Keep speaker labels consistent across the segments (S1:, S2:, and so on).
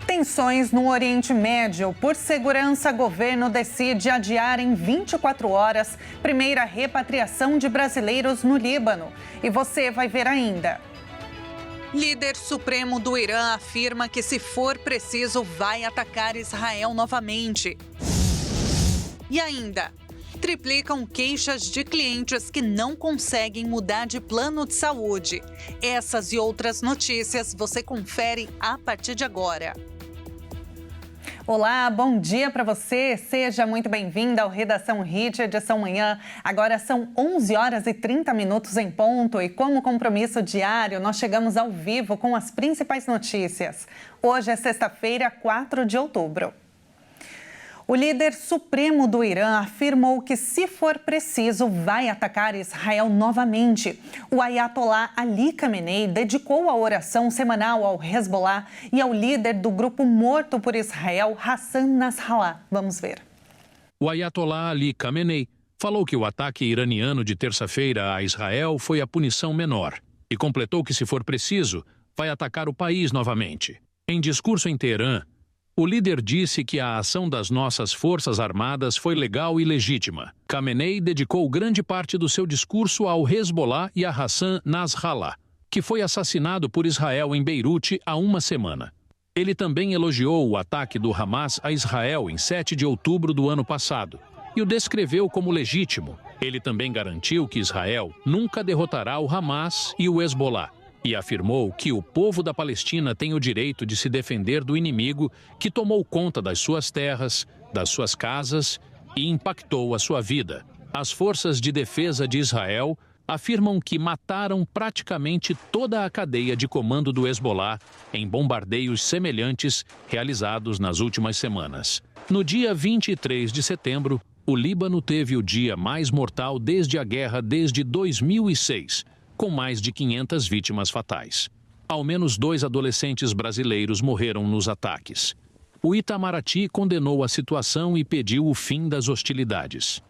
S1: Tensões no Oriente Médio. Por segurança, governo decide adiar em 24 horas primeira repatriação de brasileiros no Líbano. E você vai ver ainda. Líder supremo do Irã afirma que, se for preciso, vai atacar Israel novamente. E ainda, triplicam queixas de clientes que não conseguem mudar de plano de saúde. Essas e outras notícias você confere a partir de agora. Olá, bom dia para você. Seja muito bem-vinda ao Redação Hit, edição manhã. Agora são 11 horas e 30 minutos em ponto e, como compromisso diário, nós chegamos ao vivo com as principais notícias. Hoje é sexta-feira, 4 de outubro. O líder supremo do Irã afirmou que, se for preciso, vai atacar Israel novamente. O Ayatollah Ali Khamenei dedicou a oração semanal ao Hezbollah e ao líder do grupo morto por Israel, Hassan Nasrallah. Vamos ver.
S2: O Ayatollah Ali Khamenei falou que o ataque iraniano de terça-feira a Israel foi a punição menor e completou que, se for preciso, vai atacar o país novamente. Em discurso em Teherã, o líder disse que a ação das nossas forças armadas foi legal e legítima. Khamenei dedicou grande parte do seu discurso ao Hezbollah e a Hassan Nasrallah, que foi assassinado por Israel em Beirute há uma semana. Ele também elogiou o ataque do Hamas a Israel em 7 de outubro do ano passado e o descreveu como legítimo. Ele também garantiu que Israel nunca derrotará o Hamas e o Hezbollah, e afirmou que o povo da Palestina tem o direito de se defender do inimigo que tomou conta das suas terras, das suas casas e impactou a sua vida. As forças de defesa de Israel afirmam que mataram praticamente toda a cadeia de comando do Hezbollah em bombardeios semelhantes realizados nas últimas semanas. No dia 23 de setembro, o Líbano teve o dia mais mortal desde a guerra desde 2006, com mais de 500 vítimas fatais. Ao menos 2 adolescentes brasileiros morreram nos ataques. O Itamaraty condenou a situação e pediu o fim das hostilidades.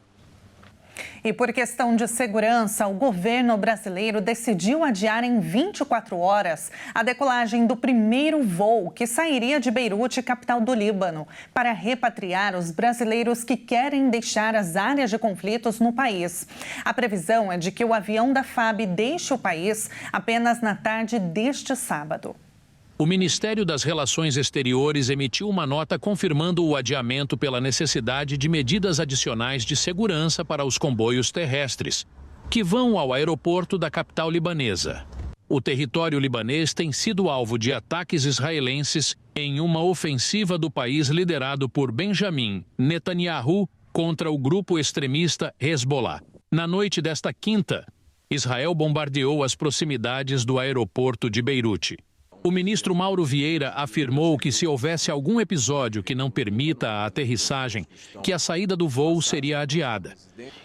S2: E por questão de segurança, o governo brasileiro decidiu adiar em 24 horas a decolagem do primeiro voo que sairia de Beirute, capital do Líbano, para repatriar os brasileiros que querem deixar as áreas de conflitos no país. A previsão é de que o avião da FAB deixe o país apenas na tarde deste sábado. O Ministério das Relações Exteriores emitiu uma nota confirmando o adiamento pela necessidade de medidas adicionais de segurança para os comboios terrestres, que vão ao aeroporto da capital libanesa. O território libanês tem sido alvo de ataques israelenses em uma ofensiva do país liderado por Benjamin Netanyahu contra o grupo extremista Hezbollah. Na noite desta quinta, Israel bombardeou as proximidades do aeroporto de Beirute. O ministro Mauro Vieira afirmou que, se houvesse algum episódio que não permita a aterrissagem, que a saída do voo seria adiada.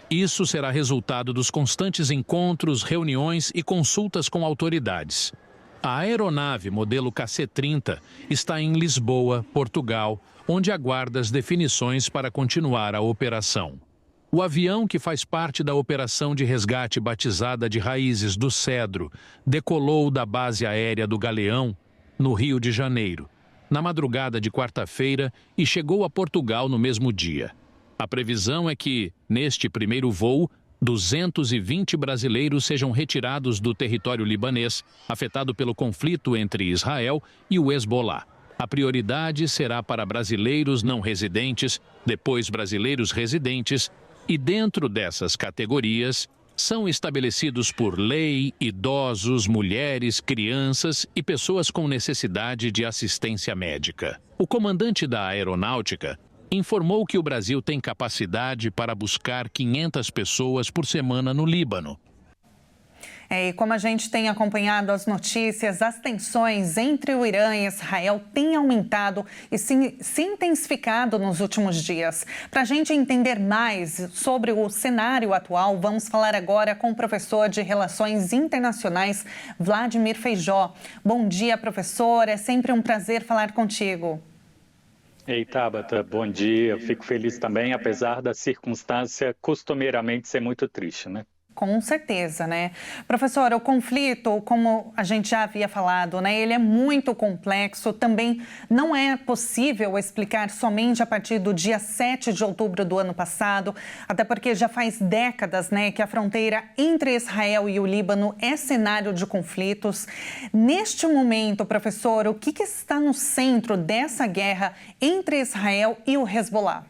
S2: Isso será resultado dos constantes encontros, reuniões e consultas com autoridades. A aeronave modelo KC-30 está em Lisboa, Portugal, onde aguarda as definições para continuar a operação. O avião, que faz parte da operação de resgate batizada de Raízes do Cedro, decolou da base aérea do Galeão, no Rio de Janeiro, na madrugada de quarta-feira e chegou a Portugal no mesmo dia. A previsão é que, neste primeiro voo, 220 brasileiros sejam retirados do território libanês, afetado pelo conflito entre Israel e o Hezbollah. A prioridade será para brasileiros não residentes, depois brasileiros residentes, e dentro dessas categorias são estabelecidos por lei idosos, mulheres, crianças e pessoas com necessidade de assistência médica. O comandante da Aeronáutica informou que o Brasil tem capacidade para buscar 500 pessoas por semana no Líbano. E como a gente tem acompanhado as notícias, as tensões entre o Irã e Israel têm aumentado e se intensificado nos últimos dias. Para a gente entender mais sobre o cenário atual, vamos falar agora com o professor de Relações Internacionais, Vladimir Feijó. Bom dia, professor. É sempre um prazer falar contigo.
S3: Ei, Tabata, bom dia. Fico feliz também, apesar da circunstância costumeiramente ser muito triste, né?
S1: Com certeza, né? Professora, o conflito, como a gente já havia falado, né, ele é muito complexo. Também não é possível explicar somente a partir do dia 7 de outubro do ano passado, até porque já faz décadas, né, que a fronteira entre Israel e o Líbano é cenário de conflitos. Neste momento, professor, o que está no centro dessa guerra entre Israel e o Hezbollah?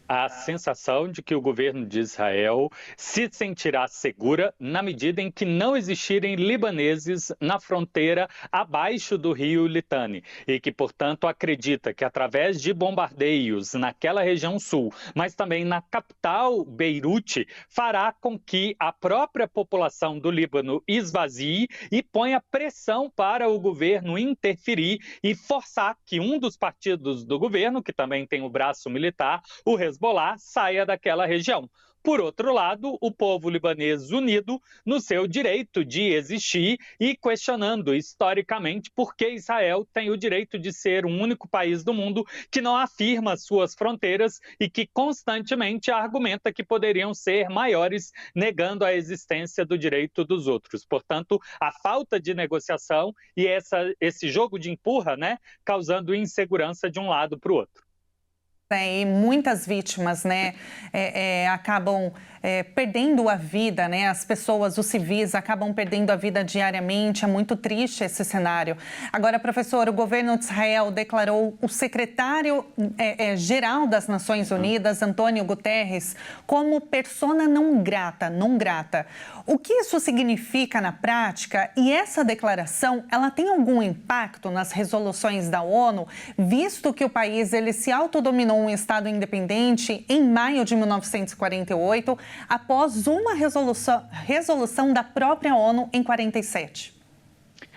S3: A sensação de que o governo de Israel se sentirá segura na medida em que não existirem libaneses na fronteira abaixo do rio Litani e que, portanto, acredita que através de bombardeios naquela região sul, mas também na capital Beirute, fará com que a própria população do Líbano esvazie e ponha pressão para o governo interferir e forçar que um dos partidos do governo, que também tem o braço militar, o Hezbollah, saia daquela região. Por outro lado, o povo libanês unido no seu direito de existir e questionando historicamente por que Israel tem o direito de ser o único país do mundo que não afirma suas fronteiras e que constantemente argumenta que poderiam ser maiores, negando a existência do direito dos outros. Portanto, a falta de negociação e esse jogo de empurra, né, causando insegurança de um lado para o outro.
S1: E muitas vítimas, né, acabam perdendo a vida, né? As pessoas, os civis, acabam perdendo a vida diariamente. É muito triste esse cenário. Agora, professor, o governo de Israel declarou o secretário-geral das Nações Unidas, Antônio Guterres, como persona não grata, não grata. O que isso significa na prática? E essa declaração, ela tem algum impacto nas resoluções da ONU, visto que o país ele se autodominou um Estado independente em maio de 1948, após uma resolução da própria ONU em 47.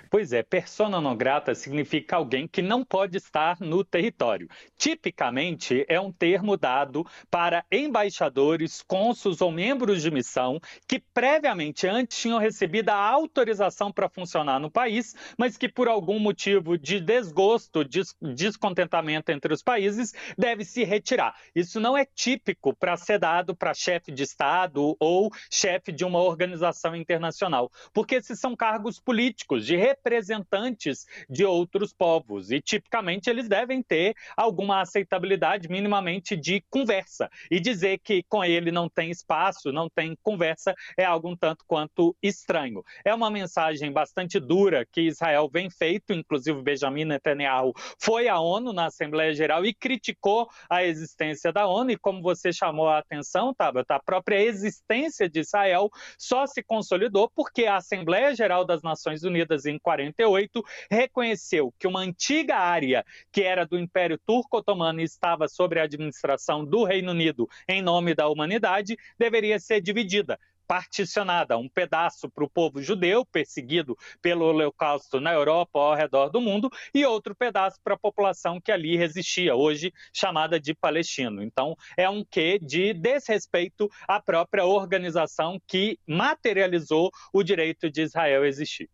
S3: Pois é, persona non grata significa alguém que não pode estar no território. Tipicamente, é um termo dado para embaixadores, cônsuls ou membros de missão que previamente antes tinham recebido a autorização para funcionar no país, mas que por algum motivo de desgosto, descontentamento entre os países, deve se retirar. Isso não é típico para ser dado para chefe de Estado ou chefe de uma organização internacional, porque esses são cargos políticos de representantes de outros povos e tipicamente eles devem ter alguma aceitabilidade minimamente de conversa, e dizer que com ele não tem espaço, não tem conversa é algo um tanto quanto estranho. É uma mensagem bastante dura que Israel vem feito, inclusive Benjamin Netanyahu foi à ONU na Assembleia Geral e criticou a existência da ONU, e como você chamou a atenção, Tabata, a própria existência de Israel só se consolidou porque a Assembleia Geral das Nações Unidas em 48, reconheceu que uma antiga área que era do Império Turco-Otomano e estava sob a administração do Reino Unido em nome da humanidade, deveria ser dividida, particionada, um pedaço para o povo judeu, perseguido pelo Holocausto na Europa ao redor do mundo, e outro pedaço para a população que ali resistia, hoje chamada de palestino. Então, é um quê de desrespeito à própria organização que materializou o direito de Israel existir.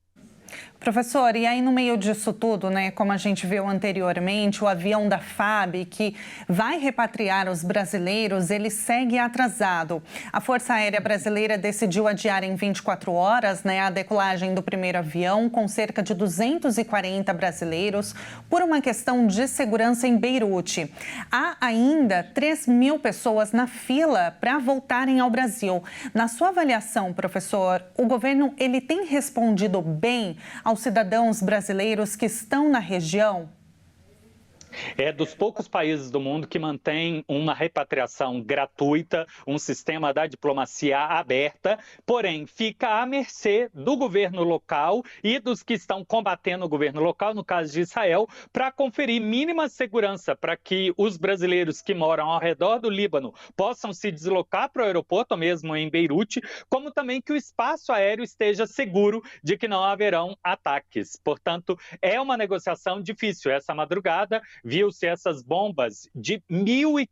S1: Professor, e aí no meio disso tudo, né, como a gente viu anteriormente, o avião da FAB que vai repatriar os brasileiros, ele segue atrasado. A Força Aérea Brasileira decidiu adiar em 24 horas, né, a decolagem do primeiro avião com cerca de 240 brasileiros por uma questão de segurança em Beirute. Há ainda 3.000 pessoas na fila para voltarem ao Brasil. Na sua avaliação, professor, o governo ele tem respondido bem aos cidadãos brasileiros que estão na região?
S3: É dos poucos países do mundo que mantém uma repatriação gratuita, um sistema da diplomacia aberta, porém fica à mercê do governo local e dos que estão combatendo o governo local, no caso de Israel, para conferir mínima segurança para que os brasileiros que moram ao redor do Líbano possam se deslocar para o aeroporto, ou mesmo em Beirute, como também que o espaço aéreo esteja seguro de que não haverão ataques. Portanto, é uma negociação difícil. Essa madrugada viu-se essas bombas de 1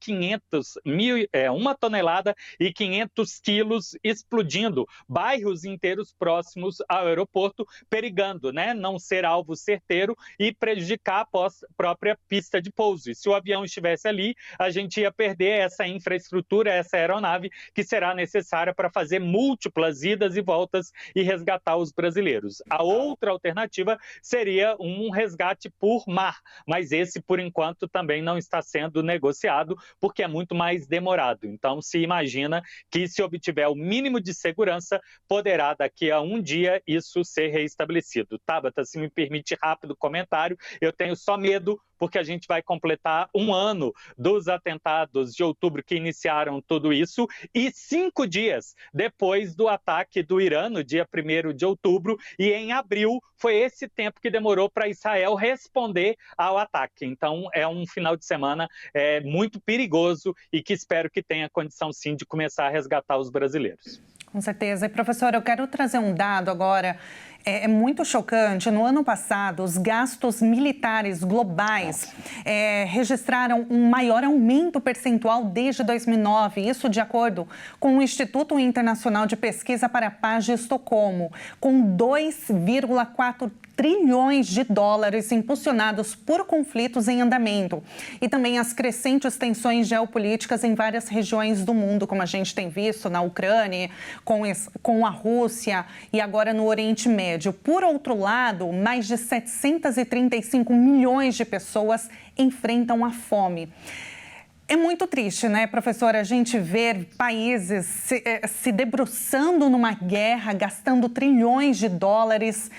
S3: tonelada e 500 quilos explodindo, bairros inteiros próximos ao aeroporto, perigando, né, não ser alvo certeiro e prejudicar a própria pista de pouso. E se o avião estivesse ali, a gente ia perder essa infraestrutura, essa aeronave que será necessária para fazer múltiplas idas e voltas e resgatar os brasileiros. A outra alternativa seria um resgate por mar, mas esse, por enquanto, também não está sendo negociado, porque é muito mais demorado. Então, se imagina que, se obtiver o mínimo de segurança, poderá, daqui a um dia, isso ser reestabelecido. Tabata, se me permite rápido comentário, eu tenho só medo, porque a gente vai completar um ano dos atentados de outubro que iniciaram tudo isso, e 5 dias depois do ataque do Irã, no dia 1º de outubro, e em abril foi esse tempo que demorou para Israel responder ao ataque. Então, é um final de semana muito perigoso e que espero que tenha condição, sim, de começar a resgatar os brasileiros.
S1: Com certeza. E, professor, eu quero trazer um dado agora. É muito chocante. No ano passado, os gastos militares globais registraram um maior aumento percentual desde 2009. Isso de acordo com o Instituto Internacional de Pesquisa para a Paz de Estocolmo, com 2,4 trilhões de dólares impulsionados por conflitos em andamento e também as crescentes tensões geopolíticas em várias regiões do mundo, como a gente tem visto na Ucrânia, com a Rússia e agora no Oriente Médio. Por outro lado, mais de 735 milhões de pessoas enfrentam a fome. É muito triste, né, professora, a gente ver países se debruçando numa guerra, gastando trilhões de dólares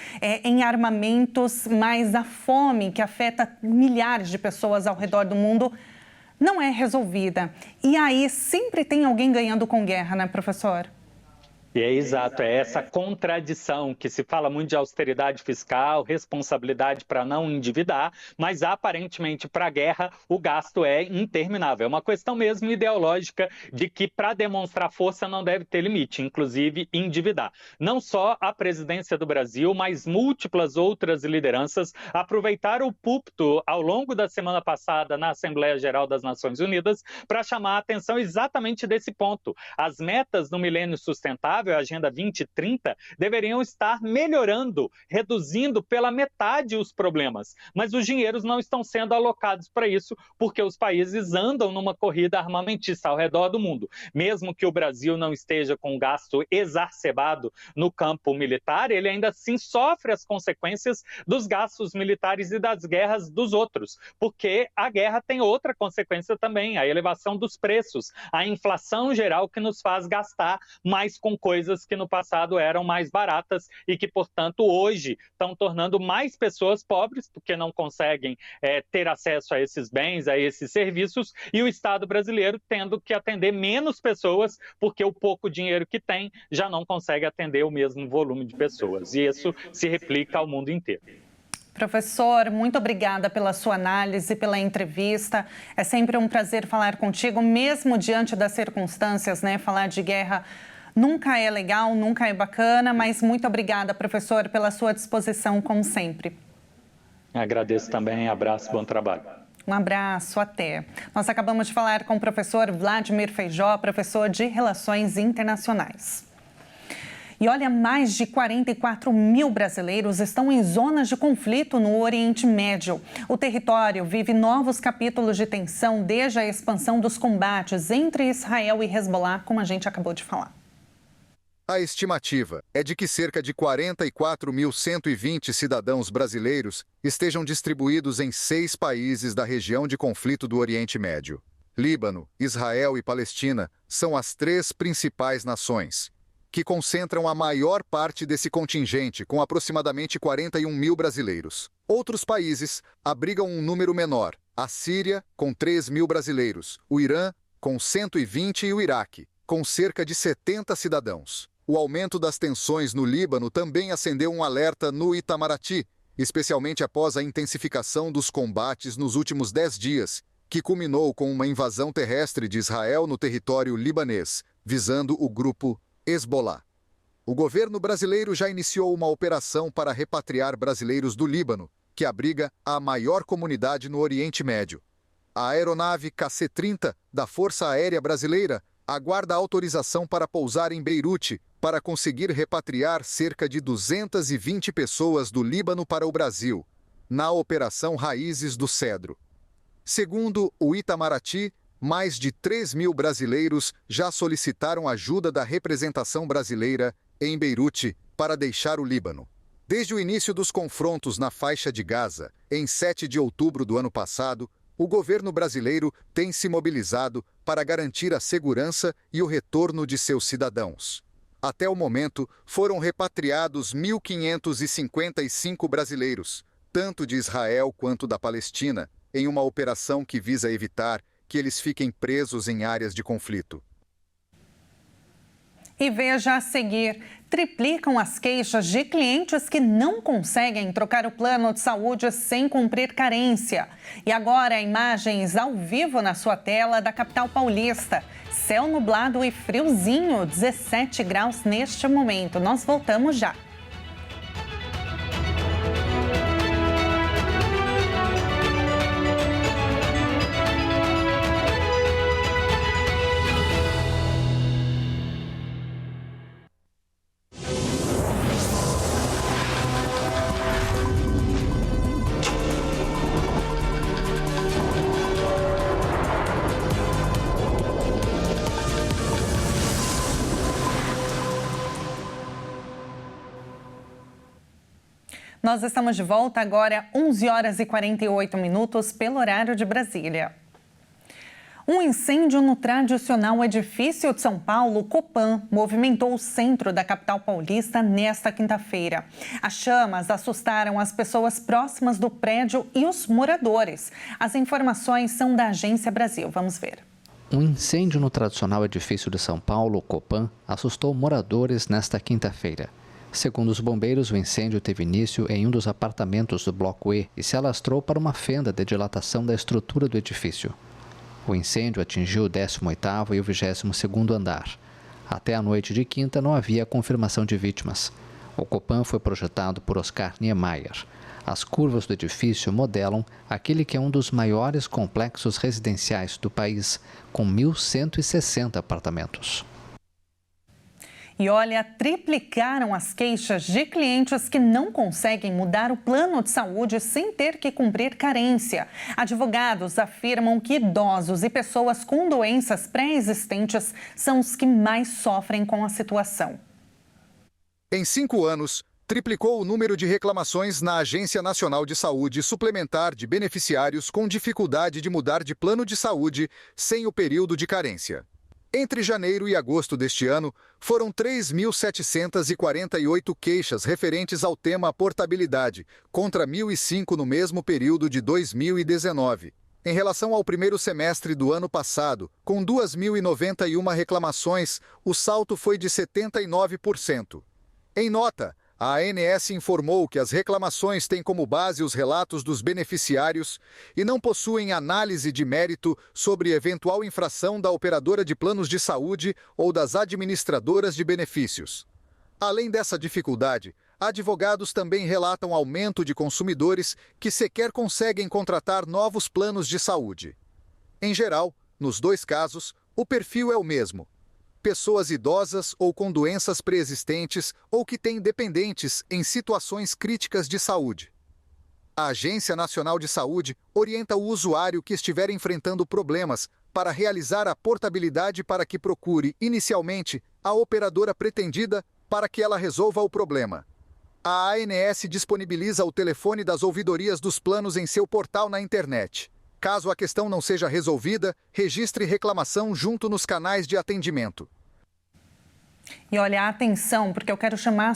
S1: em armamentos, mas a fome que afeta milhares de pessoas ao redor do mundo não é resolvida. E aí sempre tem alguém ganhando com guerra, né, professor?
S3: E é exato, é essa contradição que se fala muito de austeridade fiscal, responsabilidade para não endividar, mas aparentemente para a guerra o gasto é interminável. É uma questão mesmo ideológica de que para demonstrar força não deve ter limite, inclusive endividar. Não só a presidência do Brasil, mas múltiplas outras lideranças aproveitaram o púlpito ao longo da semana passada na Assembleia Geral das Nações Unidas para chamar a atenção exatamente desse ponto. As metas do milênio sustentável, a Agenda 2030, deveriam estar melhorando, reduzindo pela metade os problemas. Mas os dinheiros não estão sendo alocados para isso, porque os países andam numa corrida armamentista ao redor do mundo. Mesmo que o Brasil não esteja com gasto exacerbado no campo militar, ele ainda assim sofre as consequências dos gastos militares e das guerras dos outros, porque a guerra tem outra consequência também, a elevação dos preços, a inflação geral que nos faz gastar mais com coisas que no passado eram mais baratas e que, portanto, hoje estão tornando mais pessoas pobres, porque não conseguem ter acesso a esses bens, a esses serviços, e o Estado brasileiro tendo que atender menos pessoas, porque o pouco dinheiro que tem já não consegue atender o mesmo volume de pessoas. E isso se replica ao mundo inteiro.
S1: Professor, muito obrigada pela sua análise, pela entrevista. É sempre um prazer falar contigo, mesmo diante das circunstâncias, né? Falar de guerra nunca é legal, nunca é bacana, mas muito obrigada, professor, pela sua disposição, como sempre.
S3: Agradeço também, abraço, bom trabalho.
S1: Um abraço, até. Nós acabamos de falar com o professor Vladimir Feijó, professor de Relações Internacionais. E olha, mais de 44 mil brasileiros estão em zonas de conflito no Oriente Médio. O território vive novos capítulos de tensão desde a expansão dos combates entre Israel e Hezbollah, como a gente acabou de falar.
S4: A estimativa é de que cerca de 44.120 cidadãos brasileiros estejam distribuídos em 6 países da região de conflito do Oriente Médio. Líbano, Israel e Palestina são as 3 principais nações, que concentram a maior parte desse contingente, com aproximadamente 41 mil brasileiros. Outros países abrigam um número menor: a Síria, com 3 mil brasileiros, o Irã, com 120 e o Iraque, com cerca de 70 cidadãos. O aumento das tensões no Líbano também acendeu um alerta no Itamaraty, especialmente após a intensificação dos combates nos últimos 10 dias, que culminou com uma invasão terrestre de Israel no território libanês, visando o grupo Hezbollah. O governo brasileiro já iniciou uma operação para repatriar brasileiros do Líbano, que abriga a maior comunidade no Oriente Médio. A aeronave KC-30 da Força Aérea Brasileira aguarda autorização para pousar em Beirute para conseguir repatriar cerca de 220 pessoas do Líbano para o Brasil, na Operação Raízes do Cedro. Segundo o Itamaraty, mais de 3.000 brasileiros já solicitaram ajuda da representação brasileira em Beirute para deixar o Líbano. Desde o início dos confrontos na faixa de Gaza, em 7 de outubro do ano passado, o governo brasileiro tem se mobilizado para garantir a segurança e o retorno de seus cidadãos. Até o momento, foram repatriados 1.555 brasileiros, tanto de Israel quanto da Palestina, em uma operação que visa evitar que eles fiquem presos em áreas de conflito.
S1: E veja a seguir, triplicam as queixas de clientes que não conseguem trocar o plano de saúde sem cumprir carência. E agora, imagens ao vivo na sua tela da capital paulista. Céu nublado e friozinho, 17 graus neste momento. Nós voltamos já. Nós estamos de volta agora, 11 horas e 48 minutos, pelo horário de Brasília. Um incêndio no tradicional edifício de São Paulo, Copan, movimentou o centro da capital paulista nesta quinta-feira. As chamas assustaram as pessoas próximas do prédio e os moradores. As informações são da Agência Brasil. Vamos ver.
S5: Um incêndio no tradicional edifício de São Paulo, Copan, assustou moradores nesta quinta-feira. Segundo os bombeiros, o incêndio teve início em um dos apartamentos do Bloco E e se alastrou para uma fenda de dilatação da estrutura do edifício. O incêndio atingiu o 18º e o 22º andar. Até a noite de quinta não havia confirmação de vítimas. O Copan foi projetado por Oscar Niemeyer. As curvas do edifício modelam aquele que é um dos maiores complexos residenciais do país, com 1.160 apartamentos.
S1: E olha, triplicaram as queixas de clientes que não conseguem mudar o plano de saúde sem ter que cumprir carência. Advogados afirmam que idosos e pessoas com doenças pré-existentes são os que mais sofrem com a situação.
S4: Em 5 anos, triplicou o número de reclamações na Agência Nacional de Saúde Suplementar de beneficiários com dificuldade de mudar de plano de saúde sem o período de carência. Entre janeiro e agosto deste ano, foram 3.748 queixas referentes ao tema portabilidade, contra 1.005 no mesmo período de 2019. Em relação ao primeiro semestre do ano passado, com 2.091 reclamações, o salto foi de 79%. Em nota, a ANS informou que as reclamações têm como base os relatos dos beneficiários e não possuem análise de mérito sobre eventual infração da operadora de planos de saúde ou das administradoras de benefícios. Além dessa dificuldade, advogados também relatam aumento de consumidores que sequer conseguem contratar novos planos de saúde. Em geral, nos 2 casos, o perfil é o mesmo. Pessoas idosas ou com doenças pré-existentes ou que têm dependentes em situações críticas de saúde. A Agência Nacional de Saúde orienta o usuário que estiver enfrentando problemas para realizar a portabilidade para que procure, inicialmente, a operadora pretendida para que ela resolva o problema. A ANS disponibiliza o telefone das ouvidorias dos planos em seu portal na internet. Caso a questão não seja resolvida, registre reclamação junto nos canais de atendimento.
S1: E olha, atenção, porque eu quero chamar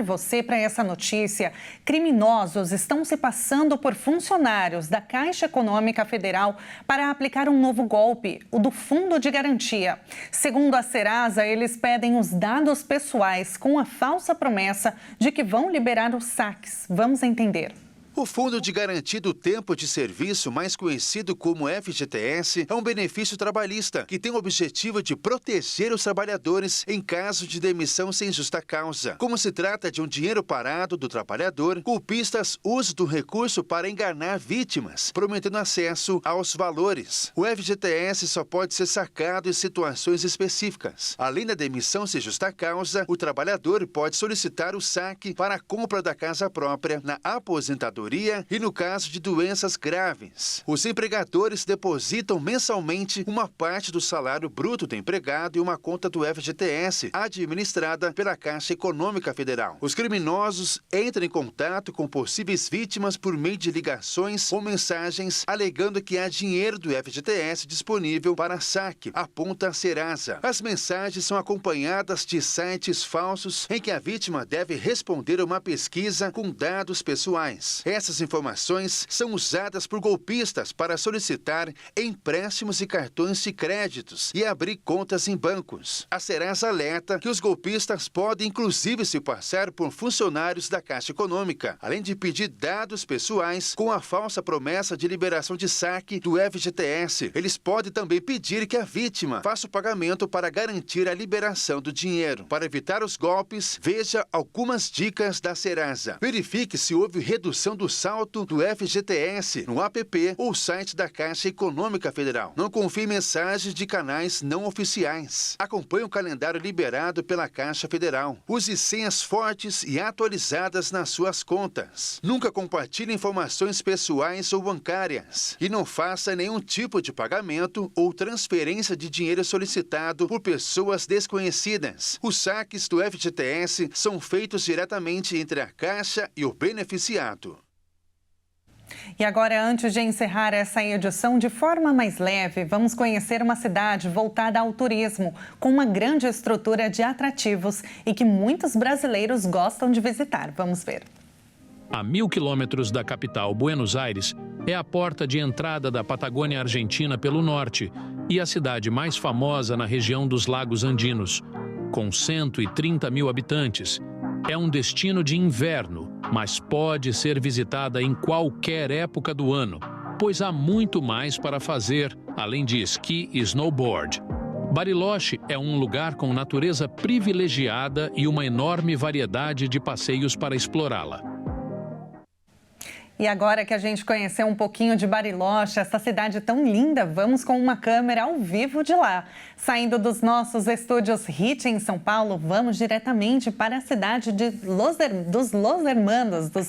S1: você para essa notícia. Criminosos estão se passando por funcionários da Caixa Econômica Federal para aplicar um novo golpe, o do Fundo de Garantia. Segundo a Serasa, eles pedem os dados pessoais com a falsa promessa de que vão liberar os saques. Vamos entender.
S6: O Fundo de Garantia do Tempo de Serviço, mais conhecido como FGTS, é um benefício trabalhista que tem o objetivo de proteger os trabalhadores em caso de demissão sem justa causa. Como se trata de um dinheiro parado do trabalhador, golpistas usam do recurso para enganar vítimas, prometendo acesso aos valores. O FGTS só pode ser sacado em situações específicas. Além da demissão sem justa causa, o trabalhador pode solicitar o saque para a compra da casa própria, na aposentadoria e no caso de doenças graves. Os empregadores depositam mensalmente uma parte do salário bruto do empregado em uma conta do FGTS, administrada pela Caixa Econômica Federal. Os criminosos entram em contato com possíveis vítimas por meio de ligações ou mensagens, alegando que há dinheiro do FGTS disponível para saque, aponta a Serasa. As mensagens são acompanhadas de sites falsos em que a vítima deve responder a uma pesquisa com dados pessoais. Essas informações são usadas por golpistas para solicitar empréstimos e cartões de créditos e abrir contas em bancos. A Serasa alerta que os golpistas podem inclusive se passar por funcionários da Caixa Econômica, além de pedir dados pessoais com a falsa promessa de liberação de saque do FGTS. Eles podem também pedir que a vítima faça o pagamento para garantir a liberação do dinheiro. Para evitar os golpes, veja algumas dicas da Serasa. Verifique se houve redução do saldo do FGTS no app ou site da Caixa Econômica Federal. Não confie em mensagens de canais não oficiais. Acompanhe o calendário liberado pela Caixa Federal. Use senhas fortes e atualizadas nas suas contas. Nunca compartilhe informações pessoais ou bancárias. E não faça nenhum tipo de pagamento ou transferência de dinheiro solicitado por pessoas desconhecidas. Os saques do FGTS são feitos diretamente entre a Caixa e o beneficiado.
S1: E agora, antes de encerrar essa edição de forma mais leve, vamos conhecer uma cidade voltada ao turismo, com uma grande estrutura de atrativos e que muitos brasileiros gostam de visitar. Vamos ver.
S2: A 1.000 quilômetros da capital, Buenos Aires, é a porta de entrada da Patagônia Argentina pelo norte e a cidade mais famosa na região dos Lagos Andinos. Com 130 mil habitantes, é um destino de inverno, mas pode ser visitada em qualquer época do ano, pois há muito mais para fazer, além de esqui e snowboard. Bariloche é um lugar com natureza privilegiada e uma enorme variedade de passeios para explorá-la.
S1: E agora que a gente conheceu um pouquinho de Bariloche, essa cidade tão linda, vamos com uma câmera ao vivo de lá. Saindo dos nossos estúdios HIT em São Paulo, vamos diretamente para a cidade dos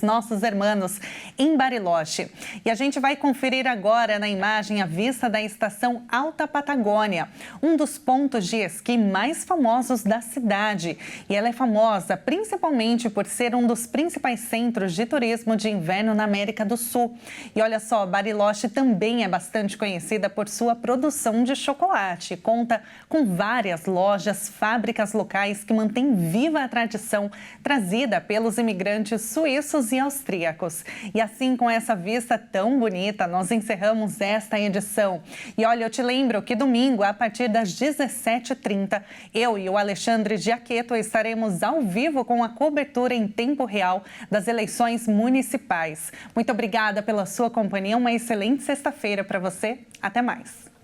S1: nossos hermanos, em Bariloche. E a gente vai conferir agora na imagem a vista da estação Alta Patagônia, um dos pontos de esqui mais famosos da cidade. E ela é famosa principalmente por ser um dos principais centros de turismo de inverno na América do Sul. E olha só, Bariloche também é bastante conhecida por sua produção de chocolate. Conta com várias lojas, fábricas locais que mantêm viva a tradição trazida pelos imigrantes suíços e austríacos. E assim, com essa vista tão bonita, nós encerramos esta edição. E olha, eu te lembro que domingo, a partir das 17h30, eu e o Alexandre Giaqueto estaremos ao vivo com a cobertura em tempo real das eleições municipais. Muito obrigada pela sua companhia, uma excelente sexta-feira para você. Até mais.